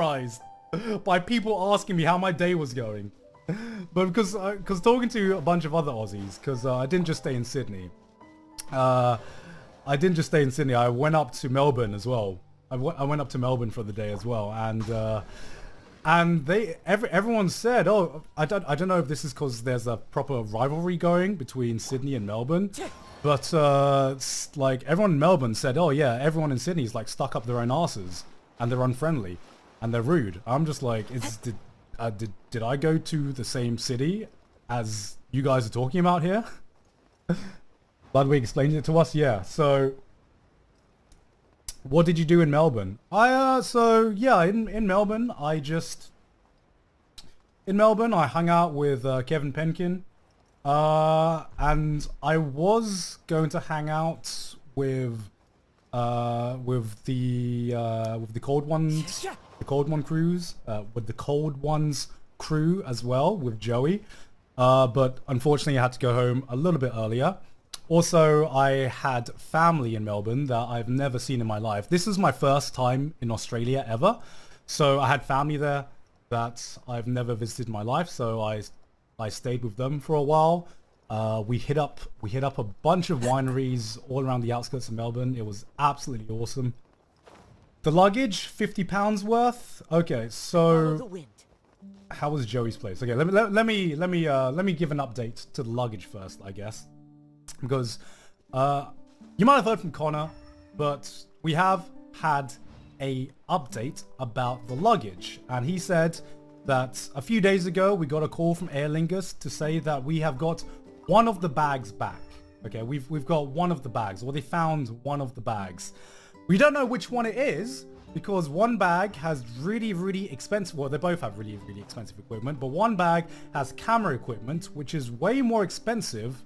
terrorized by people asking me how my day was going. But because talking to a bunch of other Aussies, because I didn't just stay in Sydney. I went up to Melbourne as well. I went up to Melbourne for the day as well, and everyone said, oh, I don't know if this is because there's a proper rivalry going between Sydney and Melbourne, but like everyone in Melbourne said, oh yeah, everyone in Sydney is like stuck up their own asses and they're unfriendly and they're rude. I'm just like, did I go to the same city as you guys are talking about here? Ludwig explained it to us. Yeah. So, what did you do in Melbourne? In Melbourne, I hung out with Kevin Penkin, and I was going to hang out with the Cold Ones, with the Cold Ones crew as well, with Joey, but unfortunately I had to go home a little bit earlier. Also, I had family in Melbourne that I've never seen in my life. This is my first time in Australia ever. So I had family there that I've never visited in my life. So I stayed with them for a while. We hit up a bunch of wineries all around the outskirts of Melbourne. It was absolutely awesome. The luggage, £50 worth. Okay, so how was Joey's place? Okay, let me give an update to the luggage first, I guess. Because you might have heard from Connor, but we have had a update about the luggage, and he said that a few days ago we got a call from Aer Lingus to say that we have got one of the bags back. Okay, we've got one of the bags, or they found one of the bags. We don't know which one it is because one bag has really expensive, well, they both have really expensive equipment, but one bag has camera equipment, which is way more expensive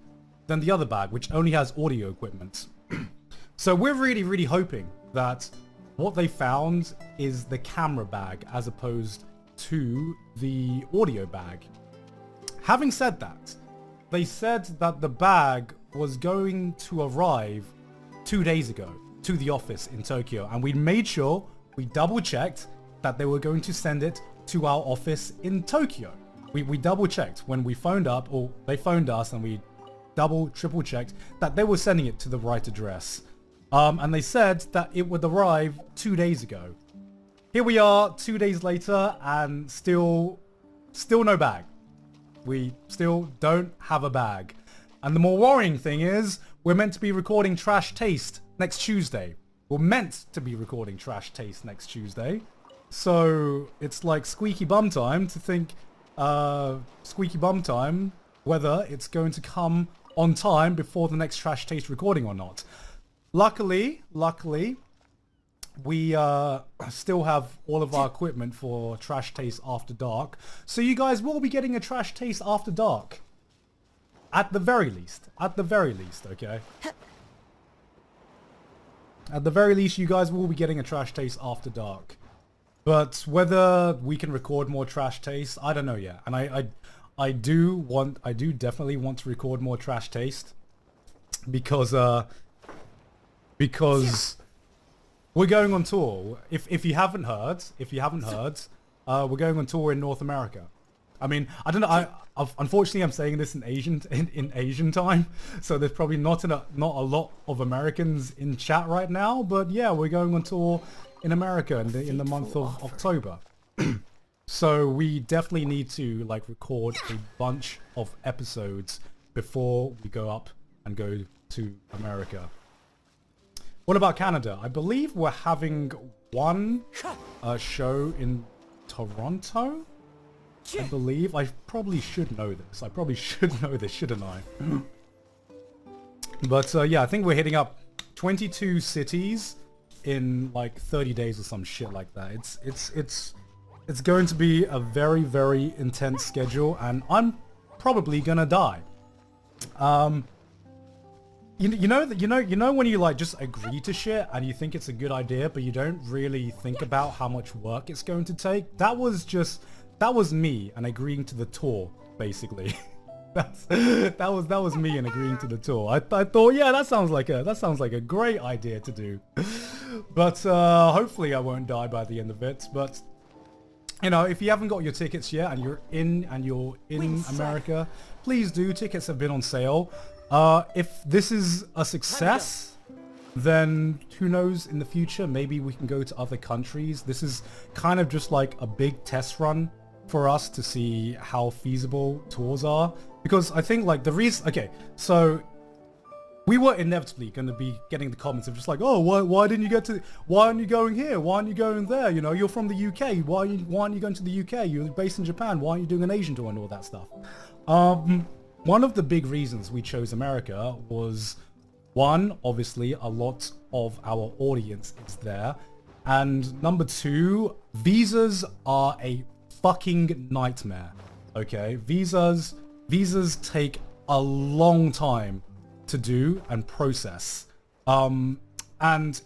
than the other bag, which only has audio equipment. So we're really hoping that what they found is the camera bag as opposed to the audio bag. Having said that, they said that the bag was going to arrive 2 days ago to the office in Tokyo, and we made sure we double checked that they were going to send it to our office in Tokyo. We double checked when we phoned up, or they phoned us, and we triple checked that they were sending it to the right address. And they said that it would arrive 2 days ago. Here we are 2 days later and still no bag. We still don't have a bag. And the more worrying thing is we're meant to be recording Trash Taste next Tuesday. We're meant to be recording Trash Taste next Tuesday. So it's like squeaky bum time to think, whether it's going to come on time before the next Trash Taste recording or not. Luckily, we still have all of our equipment for Trash Taste After Dark, so you guys will be getting a Trash Taste After Dark. At the very least, okay? At the very least, you guys will be getting a Trash Taste After Dark. But whether we can record more Trash Taste, I don't know yet. And I do definitely want to record more Trash Taste because we're going on tour. If you haven't heard, we're going on tour in North America. I mean, I don't know. Unfortunately, I'm saying this in Asian time, so there's probably not a lot of Americans in chat right now. But yeah, we're going on tour in America in the month of October. So we definitely need to like record a bunch of episodes before we go up and go to America. What about Canada? I believe we're having one show in Toronto. I believe. I probably should know this. I probably should know this, shouldn't I? But yeah, I think we're hitting up 22 cities in like 30 days or some shit like that. It's going to be a very intense schedule, and I'm probably gonna die. You know when you like just agree to shit and you think it's a good idea, but you don't really think about how much work it's going to take. That was me and agreeing to the tour, basically. that was me and agreeing to the tour. I thought, yeah, that sounds like a great idea to do. But hopefully I won't die by the end of it. But you know, if you haven't got your tickets yet and you're in America, please do. Tickets have been on sale. If this is a success, then who knows, in the future, maybe we can go to other countries. This is kind of just like a big test run for us to see how feasible tours are. Because I think like the reason, okay, so we were inevitably going to be getting the comments of just like, oh, why didn't you get to, why aren't you going here? Why aren't you going there? You know, you're from the UK. Why aren't you going to the UK? You're based in Japan. Why aren't you doing an Asian tour and all that stuff? One of the big reasons we chose America was, one, obviously a lot of our audience is there. And number two, visas are a fucking nightmare. Okay, visas take a long time to do and process. And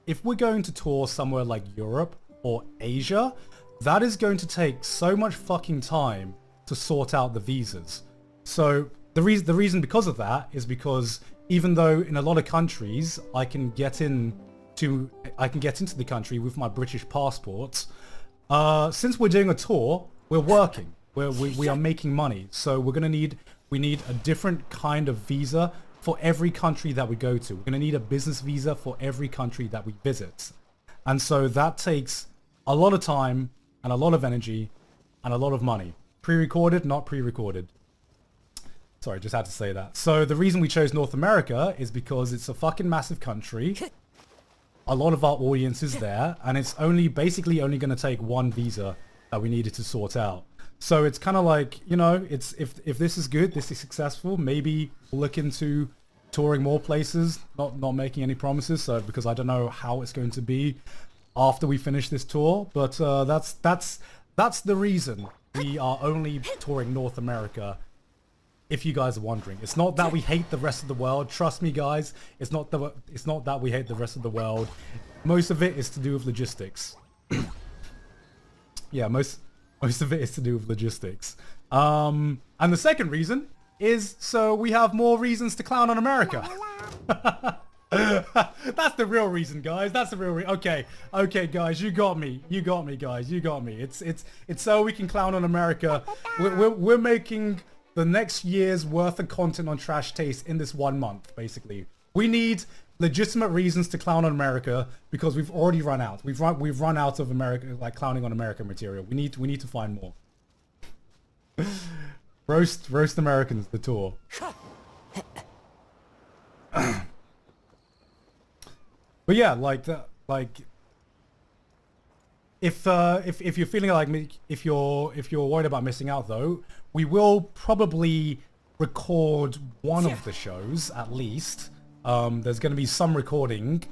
if we're going to tour somewhere like Europe or Asia, that is going to take so much fucking time to sort out the visas. So the reason because of that is because even though in a lot of countries I can get into the country with my British passport, since we're doing a tour, we're working. We are making money. So we need a different kind of visa for every country that we go to. We're going to need a business visa for every country that we visit. And so that takes a lot of time and a lot of energy and a lot of money. Pre-recorded, not pre-recorded. Sorry, just had to say that. So the reason we chose North America is because it's a fucking massive country. A lot of our audience is there, and it's basically only going to take one visa that we needed to sort out. So it's kind of like, you know, it's if this is good, this is successful, maybe we'll look into touring more places, not making any promises, so because I don't know how it's going to be after we finish this tour, but that's the reason we are only touring North America, if you guys are wondering. It's not that we hate the rest of the world, trust me guys, it's not that we hate the rest of the world. Most of it is to do with logistics. Yeah, most of it is to do with logistics. And the second reason is so we have more reasons to clown on America. That's the real reason, guys. That's the real reason. Okay, guys, you got me, guys. You got me. It's so we can clown on America. We're making the next year's worth of content on Trash Taste in this 1 month, basically. We need legitimate reasons to clown on America because we've already run out. We've run out of America, like clowning on America material. We need to find more. roast Americans, the tour. But yeah, like that, like if you're feeling like me, if you're worried about missing out though, we will probably record one of the shows at least. There's going to be some recording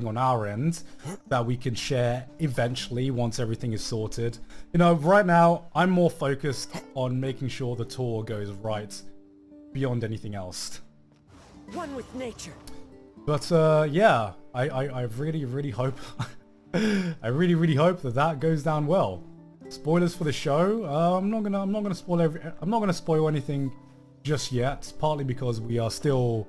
on our end that we can share eventually once everything is sorted. You know, right now I'm more focused on making sure the tour goes right beyond anything else. One with nature. But yeah, I really hope I really hope that goes down well. Spoilers for the show. I'm not gonna spoil anything just yet, partly because we are still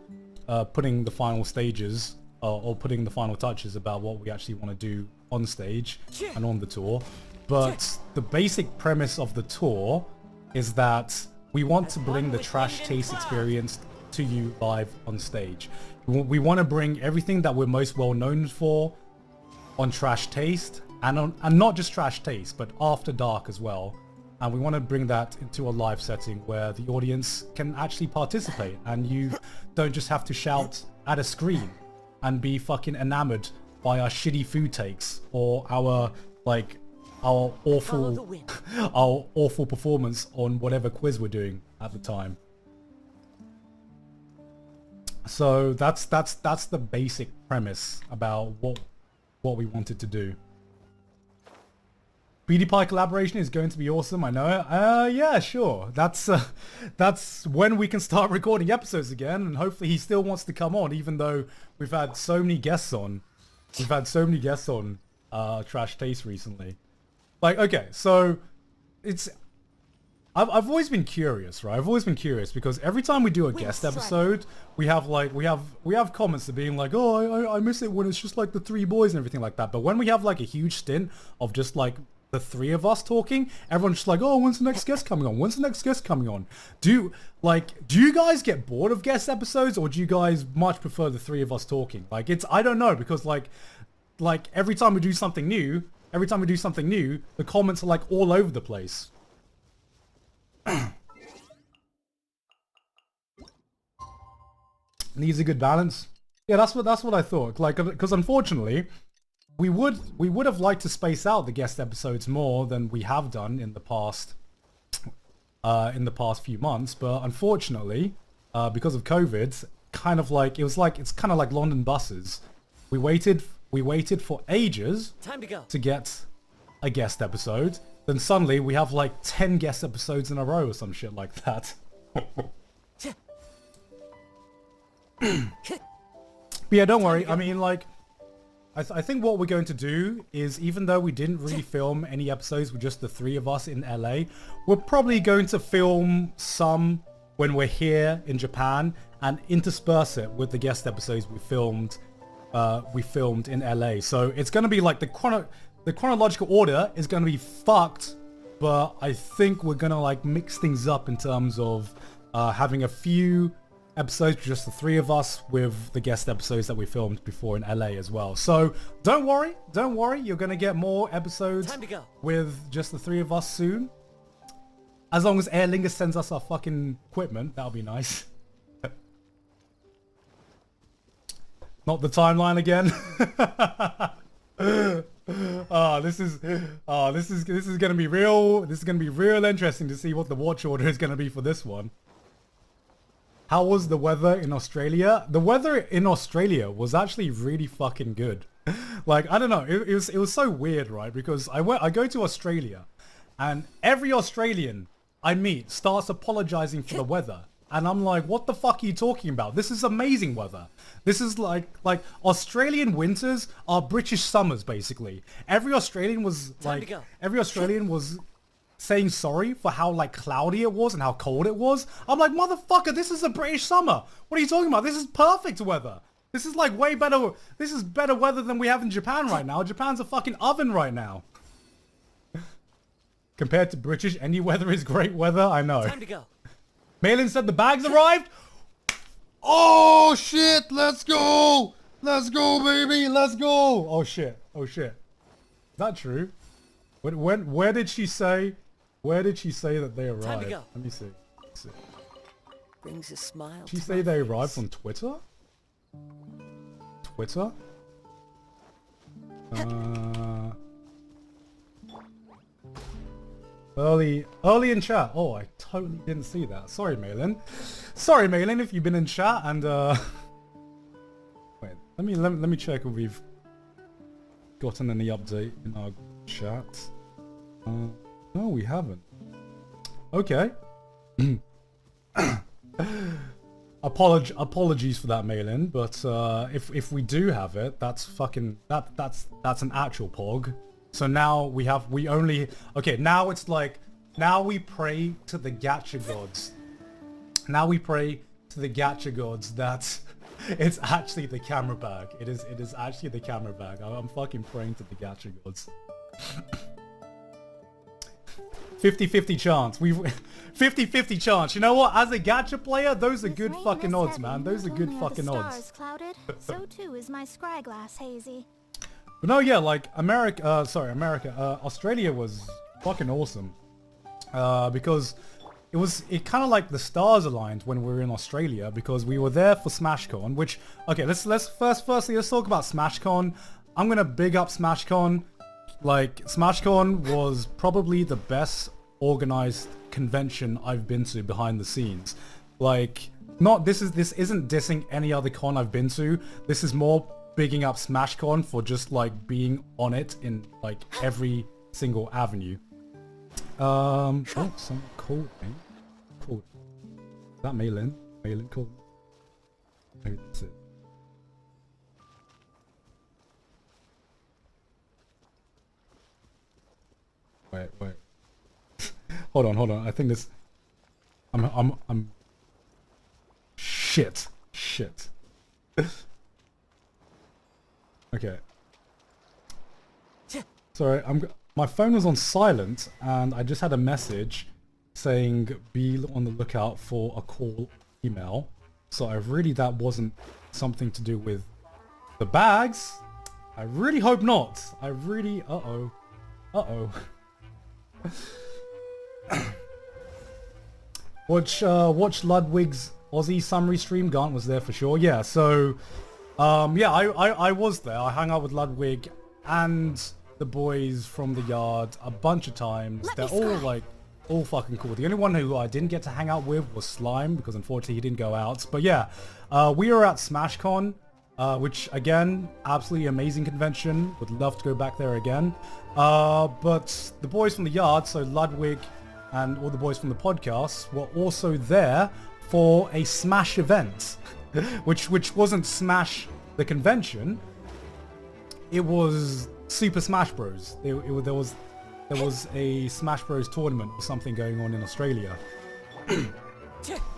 putting the final stages or putting the final touches about what we actually want to do on stage and on the tour. But the basic premise of the tour is that we want to bring the Trash Taste experience to you live on stage. We want to bring everything that we're most well known for on Trash Taste, and not just Trash Taste, but After Dark as well. And we want to bring that into a live setting where the audience can actually participate and you don't just have to shout at a screen and be fucking enamored by our shitty food takes or our awful performance on whatever quiz we're doing at the time. So that's the basic premise about what we wanted to do. PewDiePie collaboration is going to be awesome, I know. Yeah, sure. That's when we can start recording episodes again, and hopefully he still wants to come on, even though we've had so many guests on. We've had so many guests on Trash Taste recently. Like, okay, so I've always been curious, right? I've always been curious because every time we do a guest episode, we have comments that being like, oh, I miss it when it's just like the three boys and everything like that. But when we have like a huge stint of just like the three of us talking, everyone's just like, oh, when's the next guest coming on? When's the next guest coming on? Do you guys get bored of guest episodes, or do you guys much prefer the three of us talking? Like, I don't know, because like every time we do something new, the comments are like all over the place. Needs a good balance. Yeah, that's what I thought. Like, because unfortunately, we would have liked to space out the guest episodes more than we have done in the past few months. But unfortunately, because of COVID, it's kind of like London buses. We waited for ages to get a guest episode. Then suddenly we have like 10 guest episodes in a row or some shit like that. But yeah, don't worry. I mean, like, I think what we're going to do is, even though we didn't really film any episodes with just the three of us in LA, we're probably going to film some when we're here in Japan and intersperse it with the guest episodes we filmed in LA. So it's going to be like the chronological order is going to be fucked, but I think we're going to like mix things up in terms of having a few episodes with just the three of us with the guest episodes that we filmed before in LA as well. So don't worry, you're going to get more episodes with just the three of us soon. As long as Aer Lingus sends us our fucking equipment, that'll be nice. Not the timeline again. This is gonna be real. This is gonna be real interesting to see what the watch order is gonna be for this one. How was the weather in Australia? The weather in Australia was actually really fucking good. Like, I don't know, it was so weird, right? Because I go to Australia, and every Australian I meet starts apologizing for the weather. And I'm like, what the fuck are you talking about? This is amazing weather. This is like Australian winters are British summers, basically. Every Australian was saying sorry for how like cloudy it was and how cold it was. I'm like, motherfucker, this is a British summer. What are you talking about? This is perfect weather. This is like way better. This is better weather than we have in Japan right now. Japan's a fucking oven right now. Compared to British, any weather is great weather. I know. Time to go. Malin said the bags arrived. Oh shit! Let's go! Let's go, baby! Let's go! Oh shit! Oh shit! Is that true? Where did she say? Where did she say that they arrived? Time to go. Let me see. Brings a smile. Did she say they arrived on Twitter? Twitter? Early in chat. Oh, I totally didn't see that. Sorry, Malin. Sorry, Malin, if you've been in chat and wait, let me check if we've gotten any update in our chat. No, we haven't. Okay. Apologies for that, Malin, but if we do have it, that's fucking that's an actual pog. So now now it's like, now we pray to the gacha gods. Now we pray to the gacha gods that it's actually the camera bag. It is actually the camera bag. I'm fucking praying to the gacha gods. 50-50 chance. 50-50 chance. You know what? As a gacha player, those are good fucking odds, man. Those are good fucking odds. Clouded. So too is my scryglass hazy. But no, yeah, like Australia was fucking awesome. Because it kind of like the stars aligned when we were in Australia, because we were there for SmashCon, which, okay, let's firstly let's talk about SmashCon. I'm gonna big up SmashCon. Like, SmashCon was probably the best organized convention I've been to behind the scenes. Like, this isn't dissing any other con I've been to. This is more bigging up SmashCon for just like being on it in like every single avenue. Oh, someone called me. Called. Is that Malin? Malin called. Maybe that's it. Wait. Hold on. I think this. I'm. Shit. Okay. Sorry, my phone was on silent, and I just had a message saying be on the lookout for a call email. So that wasn't something to do with the bags. I really hope not. Uh-oh. Watch Ludwig's Aussie summary stream. Gant was there for sure. Yeah, so yeah, I was there. I hung out with Ludwig and the boys from the yard a bunch of times. They're all fucking cool. The only one who I didn't get to hang out with was Slime, because unfortunately he didn't go out. But yeah, we were at SmashCon, which again, absolutely amazing convention. Would love to go back there again. But the boys from the yard, so Ludwig and all the boys from the podcast, were also there for a Smash event, which wasn't Smash the convention. It was Super Smash Bros. There was a Smash Bros tournament or something going on in Australia.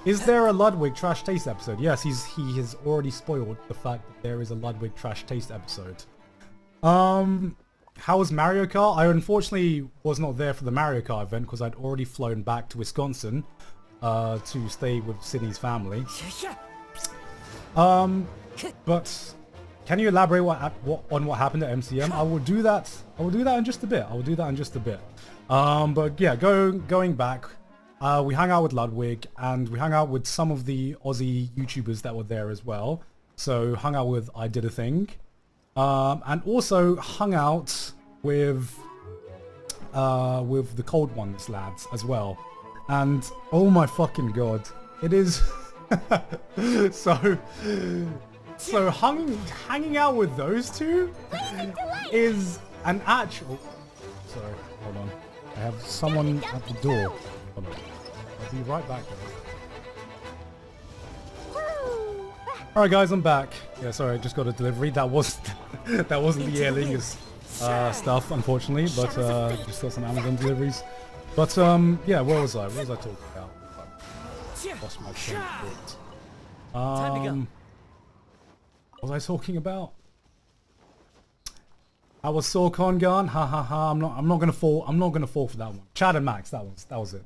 Is there a Ludwig Trash Taste episode? Yes, he has already spoiled the fact that there is a Ludwig Trash Taste episode. How was Mario Kart? I unfortunately was not there for the Mario Kart event because I'd already flown back to Wisconsin to stay with Sydney's family. But can you elaborate on what happened at MCM? I will do that in just a bit. But yeah, going back, we hung out with Ludwig and we hung out with some of the Aussie YouTubers that were there as well. So hung out with I Did a Thing, and also hung out with the Cold Ones lads as well. And oh my fucking god, it is so hanging out with those two is an actual... Sorry, hold on. I have someone at the door. Hold on. I'll be right back, guys. Alright guys, I'm back. Yeah, sorry, I just got a delivery. That wasn't the Aer Lingus stuff, unfortunately, but just got some Amazon deliveries. But yeah, what was I talking about? Lost my train of thought. Time to go. What was I talking about? I was Sorcon gone. Ha ha ha. I'm not gonna fall for that one. Chad and Max. That was it.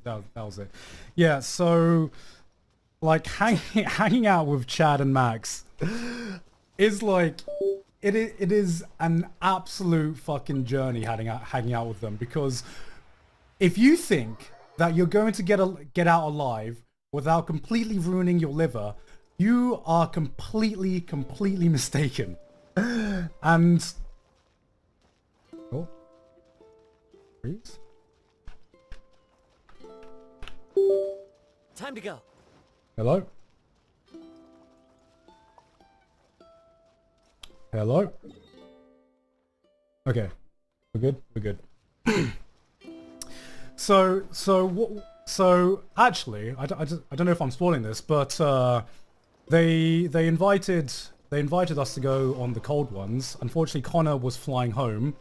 Yeah. So, like hanging out with Chad and Max is like it is an absolute fucking journey hanging out with them, because if you think that you're going to get out alive without completely ruining your liver, you are completely mistaken. And oh, please. Time to go. Hello. Okay, we're good. So actually, I don't know if I'm spoiling this, but they invited us to go on the Cold Ones. Unfortunately, Connor was flying home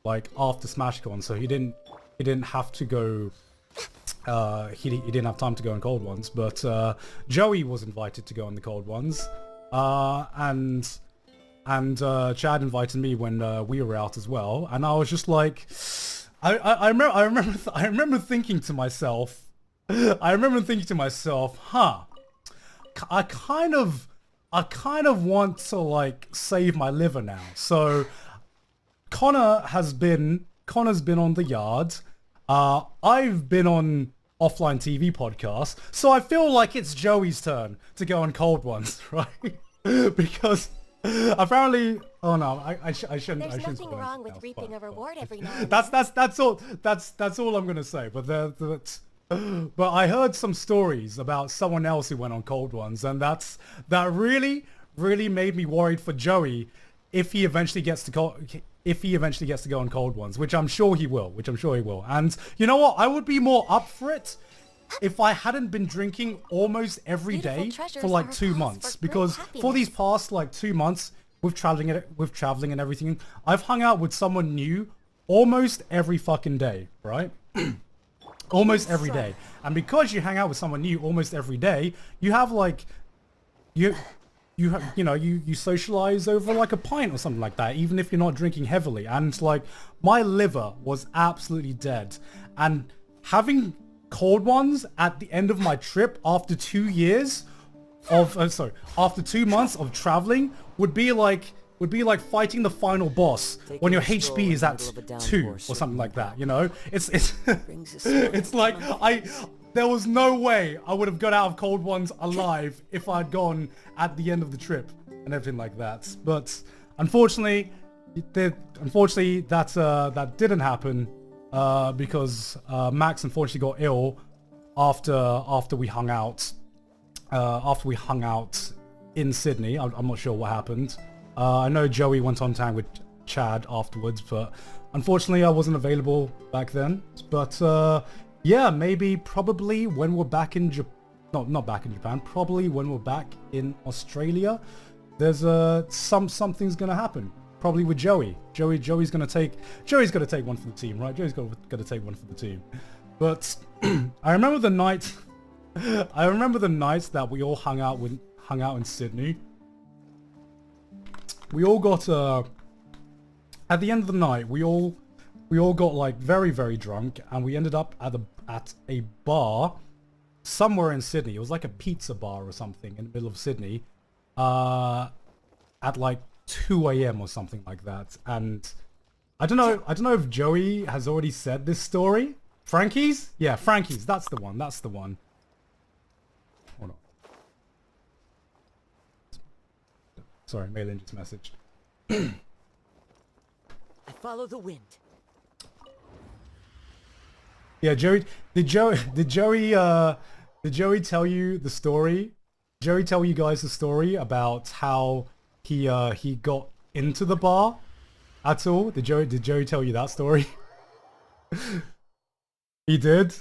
like after SmashCon, so he didn't have to go. He didn't have time to go on Cold Ones, but Joey was invited to go on the Cold Ones, and Chad invited me when we were out as well, and I was just like, I remember thinking to myself, huh, I kind of want to like save my liver now. So Connor's been on the yard. I've been on Offline TV podcast, so I feel like it's Joey's turn to go on Cold Ones, right? Because apparently, oh no, I shouldn't. There's I shouldn't nothing wrong with reaping a reward every now and That's all I'm gonna say. But I heard some stories about someone else who went on Cold Ones, and that really made me worried for Joey if he eventually gets to go on Cold Ones, which I'm sure he will. And you know what? I would be more up for it if I hadn't been drinking almost every day for like 2 months, because for these past like 2 months with traveling and everything, I've hung out with someone new almost every fucking day, right? almost every day. And because you hang out with someone new almost every day, you have like, you socialize over like a pint or something like that, even if you're not drinking heavily. And like, my liver was absolutely dead. And having cold ones at the end of my trip after 2 years of, after 2 months of traveling would be like fighting the final boss when your HP is at 2 or something like that, you know? It's it's like there was no way I would have got out of cold ones alive if I'd gone at the end of the trip and everything like that. But unfortunately, that didn't happen because Max unfortunately got ill after we hung out. After we hung out in Sydney. I'm not sure what happened. I know Joey went on time with Chad afterwards, but unfortunately I wasn't available back then. But yeah, probably when we're back in not back in Japan, probably when we're back in Australia, there's something's gonna happen. Probably with Joey. Joey's gonna take one for the team, right? Joey's gonna take one for the team. But I remember the night that we all hung out in Sydney. We all got at the end of the night, we all got like very, very drunk, and we ended up at a bar somewhere in Sydney. It was like a pizza bar or something in the middle of Sydney at like 2 a.m. or something like that. And I don't know if Joey has already said this story. Frankie's? Yeah, Frankie's. That's the one. Hold on. Sorry, Maylin just messaged. I follow the wind. Yeah, Joey. Did Joey tell you the story? Joey tell you guys the story about how he got into the bar at all? Did Joey tell you that story? He did?